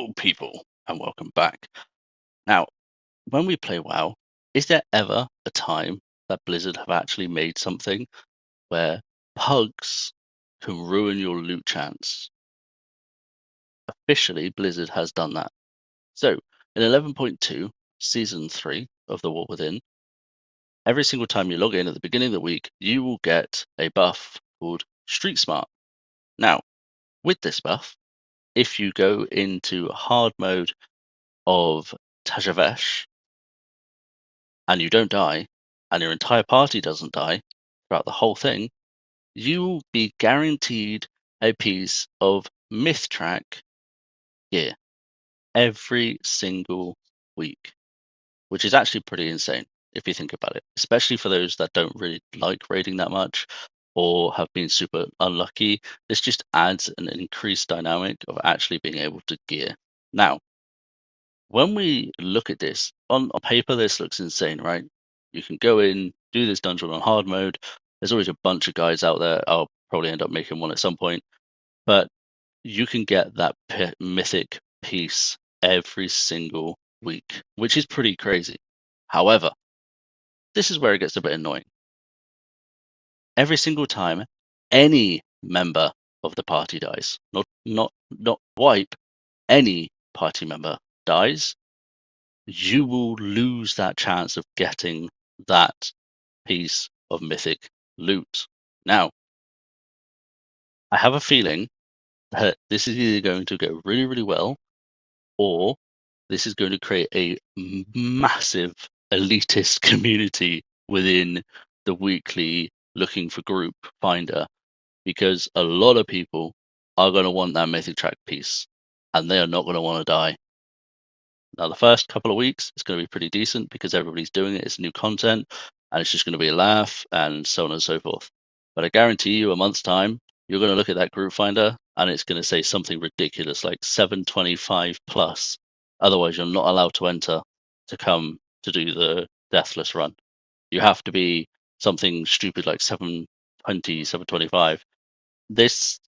Hello, people, and welcome back. Now, when we play WoW, is there ever a time that Blizzard have actually made something where pugs can ruin your loot chance? Officially, Blizzard has done that. So, in 11.2, Season 3 of the War Within, every single time you log in at the beginning of the week, you will get a buff called Street Smart. Now, with this buff, if you go into hard mode of Tajavesh, and you don't die, and your entire party doesn't die throughout the whole thing, you will be guaranteed a piece of myth track gear every single week, which is actually pretty insane if you think about it, especially for those that don't really like raiding that much or have been super unlucky. This just adds an increased dynamic of actually being able to gear. Now, when we look at this on paper, this looks insane, right? You can go in, do this dungeon on hard mode. There's always a bunch of guys out there. I'll probably end up making one at some point, but you can get that mythic piece every single week, which is pretty crazy. However, this is where it gets a bit annoying. Every single time any member of the party dies, not wipe, any party member dies, you will lose that chance of getting that piece of mythic loot. Now, I have a feeling that this is either going to go really, really well, or this is going to create a massive elitist community within the weekly looking for group finder, because a lot of people are going to want that mythic track piece and they are not going to want to die. Now, the first couple of weeks, it's going to be pretty decent because everybody's doing it. It's new content and it's just going to be a laugh and so on and so forth. But I guarantee you, a month's time, you're going to look at that group finder and it's going to say something ridiculous like 725 plus. Otherwise, you're not allowed to enter to come to do the Deathless run. You have to be something stupid like 720, 725. This,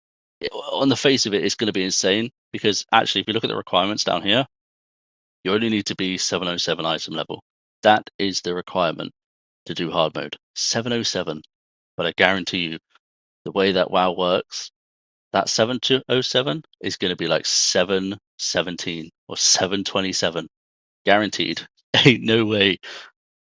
on the face of it, is going to be insane because actually, if you look at the requirements down here, you only need to be 707 item level. That is the requirement to do hard mode. 707. But I guarantee you, the way that WoW works, that 707 is going to be like 717 or 727. Guaranteed. Ain't no way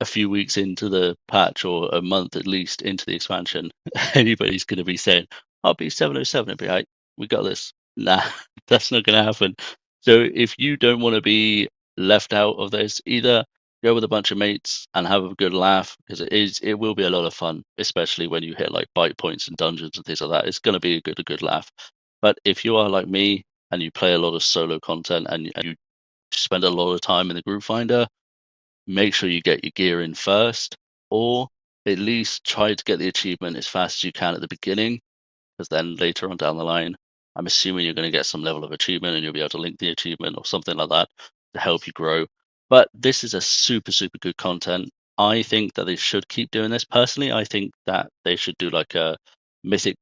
a few weeks into the patch or a month at least into the expansion, anybody's going to be saying, I'll be 707 and be like, we got this. Nah, that's not going to happen. So if you don't want to be left out of this, either go with a bunch of mates and have a good laugh because it will be a lot of fun, especially when you hit like bite points and dungeons and things like that. It's going to be a good laugh. But if you are like me and you play a lot of solo content and you spend a lot of time in the group finder, make sure you get your gear in first, or at least try to get the achievement as fast as you can at the beginning, because then later on down the line, I'm assuming you're going to get some level of achievement and you'll be able to link the achievement or something like that to help you grow. But this is a super, super good content. I think that they should keep doing this. Personally, I think that they should do like a Mythic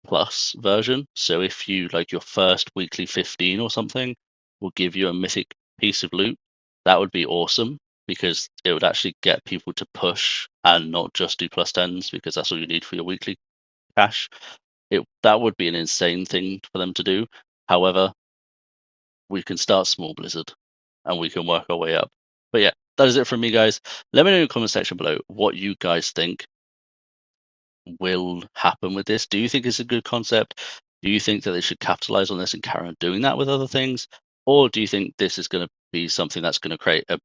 Plus version. So if you like your first weekly 15 or something will give you a mythic piece of loot, that would be awesome because it would actually get people to push and not just do plus 10s because that's all you need for your weekly cash. That would be an insane thing for them to do. However, we can start small, Blizzard, and we can work our way up. But yeah, that is it from me, guys. Let me know in the comment section below what you guys think will happen with this. Do you think it's a good concept? Do you think that they should capitalize on this and carry on doing that with other things? Or do you think this is going to be something that's going to create a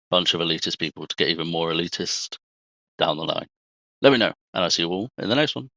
bunch of elitist people to get even more elitist down the line? Let me know, and I'll see you all in the next one.